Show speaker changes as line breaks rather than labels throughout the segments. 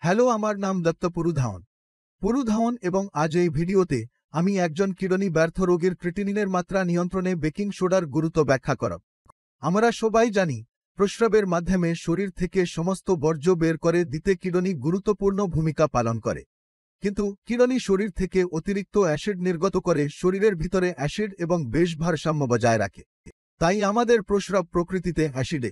Hello, আমার নাম দত্ত পুরুধাওন এবং আজ এই ভিডিওতে আমি একজন কিডনি ব্যর্থ রোগীর ক্রিটিনিনের মাত্রা নিয়ন্ত্রণে বেকিং সোডার গুরুত্ব ব্যাখ্যা করব। আমরা সবাই জানি, প্রস্রাবের মাধ্যমে শরীর থেকে সমস্ত বর্জ্য বের করে দিতে কিডনি গুরুত্বপূর্ণ ভূমিকা পালন করে। কিন্তু কিডনি শরীর থেকে অতিরিক্ত অ্যাসিড নির্গত করে শরীরের ভিতরে অ্যাসিড এবং বেশ ভারসাম্য বজায় রাখে। তাই আমাদের প্রস্রাব প্রকৃতিতে অ্যাসিডে।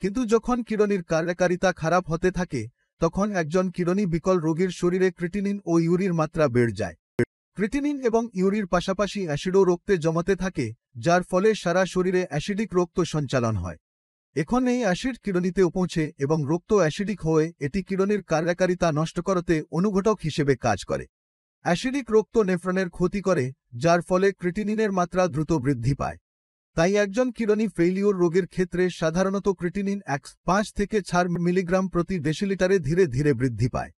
কিন্তু যখন কিডনির কার্যকারিতা খারাপ হতে থাকে, তখন একজন কিডনি বিকল রোগীর শরীরে ক্রিটিনিন ও ইউরির মাত্রা বেড়ে যায়। ক্রিটিনিন এবং ইউরির পাশাপাশি অ্যাসিডও রক্তে জমাতে থাকে, যার ফলে সারা শরীরে অ্যাসিডিক রক্ত সঞ্চালন হয়। এখন এই অ্যাসিড কিডনিতে পৌঁছে এবং রক্ত অ্যাসিডিক হয়ে এটি কিডনির কার্যকারিতা নষ্ট করতে অনুঘটক হিসেবে কাজ করে। অ্যাসিডিক রক্ত নেফ্রনের ক্ষতি করে, যার ফলে ক্রিটিনিনের মাত্রা দ্রুত বৃদ্ধি পায়। তাই একজন কিডনি ফেইলিওর রোগীর ক্ষেত্রে সাধারণত ক্রিটিনিন 5 থেকে 4 মিলিগ্রাম প্রতি ডেসিলিটারে ধীরে ধীরে বৃদ্ধি পায়।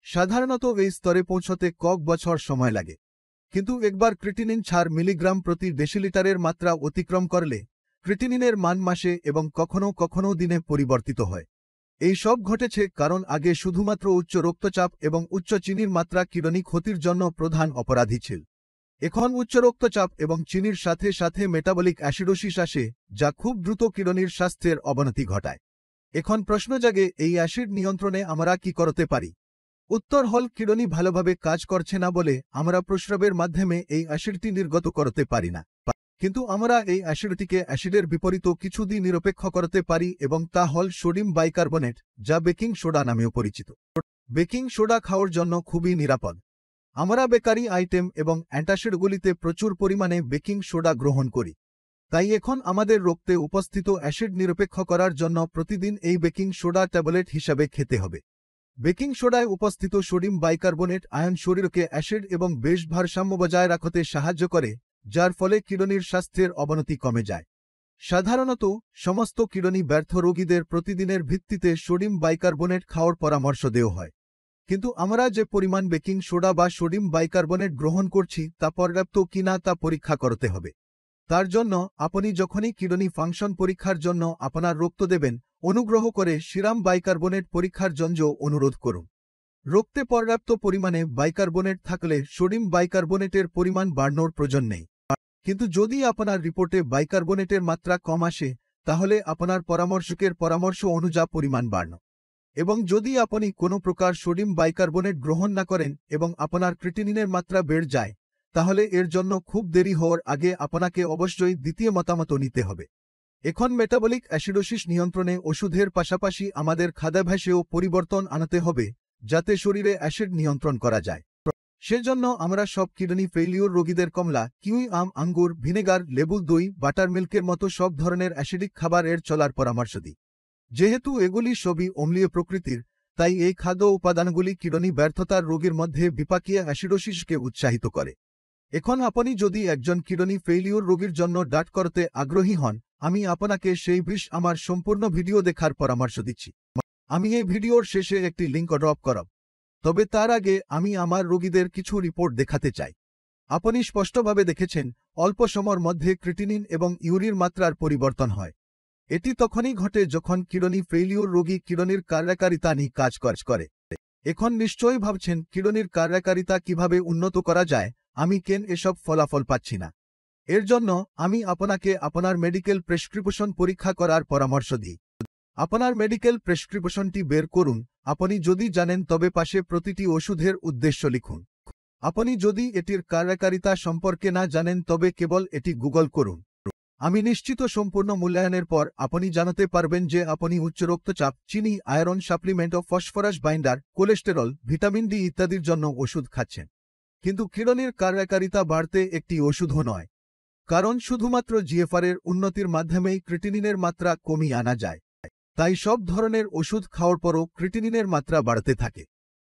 সাধারণত এই স্তরে পৌঁছতে কয়েক বছর সময় লাগে। কিন্তু একবার ক্রিটিনিন 4 মিলিগ্রাম প্রতি ডেসিলিটারের মাত্রা অতিক্রম করলে ক্রিটিনিনের মান মাসে এবং কখনও কখনও দিনে পরিবর্তিত হয়। এই সব ঘটেছে কারণ আগে শুধুমাত্র উচ্চ রক্তচাপ এবং উচ্চ চিনির মাত্রা কিডনি ক্ষতির জন্য প্রধান অপরাধী ছিল। এখন উচ্চ রক্তচাপ এবং চিনির সাথে সাথে মেটাবলিক অ্যাসিডোসিস আসে, যা খুব দ্রুত কিডনির স্বাস্থ্যের অবনতি ঘটায়। এখন প্রশ্ন জাগে, এই অ্যাসিড নিয়ন্ত্রণে আমরা কি করতে পারি? উত্তর হল, কিডনি ভালোভাবে কাজ করছে না বলে আমরা প্রস্রাবের মাধ্যমে এই অ্যাসিডটি নির্গত করতে পারি না। কিন্তু আমরা এই অ্যাসিডটিকে অ্যাসিডের বিপরীত কিছু দিয়ে নিরপেক্ষ করতে পারি এবং তা হল সোডিয়াম বাইকার্বনেট, যা বেকিং সোডা নামেও পরিচিত। বেকিং সোডা খাওয়ার জন্য খুবই নিরাপদ। আমরা বেকারি আইটেম এবং অ্যান্টাসিডগুলিতে প্রচুর পরিমাণে বেকিং সোডা গ্রহণ করি। তাই এখন আমাদের রক্তে উপস্থিত অ্যাসিড নিরপেক্ষ করার জন্য প্রতিদিন এই বেকিং সোডা ট্যাবলেট হিসাবে খেতে হবে। বেকিং সোডায় উপস্থিত সোডিয়াম বাইকার্বনেট আয়ন শরীরকে অ্যাসিড এবং বেশ ভারসাম্য বজায় রাখতে সাহায্য করে, যার ফলে কিডনির স্বাস্থ্যের অবনতি কমে যায়। সাধারণত সমস্ত কিডনি ব্যর্থ রোগীদের প্রতিদিনের ভিত্তিতে সোডিয়াম বাইকার্বনেট খাওয়ার পরামর্শ দেওয়া হয়। কিন্তু আমরা যে পরিমাণ বেকিং সোডা বা সোডিয়াম বাইকার্বনেট গ্রহণ করছি তা পর্যাপ্ত কিনা তা পরীক্ষা করতে হবে। তার জন্য আপনি যখনই কিডনি ফাংশন পরীক্ষার জন্য আপনার রক্ত দেবেন, অনুগ্রহ করে সিরাম বাইকার্বনেট পরীক্ষার জন্য অনুরোধ করুন। রক্তে পর্যাপ্ত পরিমাণে বাইকার্বনেট থাকলে সোডিয়াম বাইকার্বনেটের পরিমাণ বাড়ানোর প্রয়োজন নেই। কিন্তু যদি আপনার রিপোর্টে বাইকার্বনেটের মাত্রা কম আসে, তাহলে আপনার পরামর্শকের পরামর্শ অনুযায়ী পরিমাণ বাড়ানো। এবং যদি আপনি কোনো প্রকার সোডিয়াম বাইকার্বনেট গ্রহণ না করেন এবং আপনার ক্রিটিনিনের মাত্রা বেড়ে যায়, তাহলে এর জন্য খুব দেরি হওয়ার আগে আপনাকে অবশ্যই দ্বিতীয় মতামত নিতে হবে। এখন মেটাবলিক অ্যাসিডোসিস নিয়ন্ত্রণে ওষুধের পাশাপাশি আমাদের খাদ্যাভ্যাসেও পরিবর্তন আনতে হবে, যাতে শরীরে অ্যাসিড নিয়ন্ত্রণ করা যায়। সেজন্য আমরা সব কিডনি ফেইলিওর রোগীদের কমলা, কিউই, আম, আঙ্গুর, ভিনেগার, লেবু, দই, বাটারমিল্কের মতো সব ধরনের অ্যাসিডিক খাবার এর চলার পরামর্শ দিই। যেহেতু এগুলি সবই অম্লীয় প্রকৃতির, তাই এই খাদ্য উপাদানগুলি কিডনি ব্যর্থতার রোগীর মধ্যে বিপাকীয় অ্যাসিডোসিসকে উৎসাহিত করে। এখন আপনি যদি একজন কিডনি ফেইলিওর রোগীর জন্য ডায়েট করতে আগ্রহী হন, আমি আপনাকে সেই আমার সম্পূর্ণ ভিডিও দেখার পরামর্শ দিচ্ছি। আমি এই ভিডিওর শেষে একটি লিঙ্ক ড্রপ করব। তবে তার আগে আমি আমার রোগীদের কিছু রিপোর্ট দেখাতে চাই। আপনি স্পষ্টভাবে দেখেছেন, অল্প সময়ের মধ্যে ক্রিটিনিন এবং ইউরির মাত্রার পরিবর্তন হয়। এটি তখনই ঘটে যখন কিডনি ফেইলিওর রোগী কিডনির কার্যকারিতা নিয়ে কাজ করে। এখন নিশ্চয়ই ভাবছেন, কিডনির কার্যকারিতা কিভাবে উন্নত করা যায়, আমি কেন এসব ফলাফল পাচ্ছি না। এর জন্য আমি আপনাকে আপনার মেডিকেল প্রেসক্রিপশন পরীক্ষা করার পরামর্শ দিই। আপনার মেডিকেল প্রেসক্রিপশনটি বের করুন। আপনি যদি জানেন তবে পাশে প্রতিটি ওষুধের উদ্দেশ্য লিখুন। আপনি যদি এটির কার্যকারিতা সম্পর্কে না জানেন তবে কেবল এটি গুগল করুন। আমি নিশ্চিত সম্পূর্ণ মূল্যায়নের পর আপনি জানাতে পারবেন যে আপনি উচ্চ রক্তচাপ, চিনি, আয়রন সাপ্লিমেন্ট ও phosphorus binder, cholesterol, vitamin D ইত্যাদির জন্য ওষুধ খাচ্ছেন। কিন্তু কিডনির কার্যকারিতা বাড়তে একটি ওষুধও নয়, কারণ শুধুমাত্র জিএফআর এর উন্নতির মাধ্যমেই ক্রিটিনিনের মাত্রা কমিয়ে আনা যায়। তাই সব ধরনের ওষুধ খাওয়ার পরও ক্রিটিনিনের মাত্রা বাড়তে থাকে।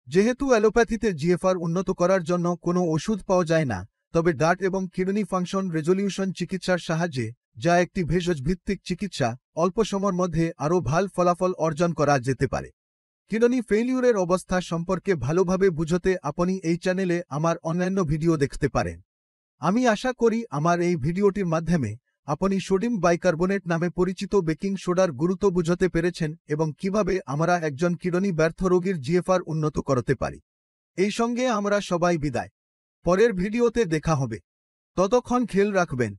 যেহেতু অ্যালোপ্যাথিতে জিএফআর উন্নত করার জন্য কোনো ওষুধ পাওয়া যায় না, তবে ডায়েট এবং কিডনি ফাংশন রেজলিউশন চিকিৎসার সাহায্যে, যা একটি ভেষজ ভিত্তিক চিকিৎসা, অল্প সময়ের মধ্যে আরও ভালো ফলাফল অর্জন করা যেতে পারে। কিডনি ফেইলিউরের অবস্থা সম্পর্কে ভালোভাবে বুঝতে আপনি এই চ্যানেলে আমার অন্যান্য ভিডিও দেখতে পারেন। আমি আশা করি আমার এই ভিডিওটির মাধ্যমে আপনি সোডিয়াম বাইকার্বনেট নামে পরিচিত বেকিং সোডার গুরুত্ব বুঝতে পেরেছেন এবং কিভাবে আমরা একজন কিডনি ব্যর্থ রোগীর জিএফআর উন্নত করতে পারি। এই সঙ্গে আমরা সবাই বিদায়। পরের ভিডিওতে দেখা হবে। ততক্ষণ খেয়াল রাখবেন।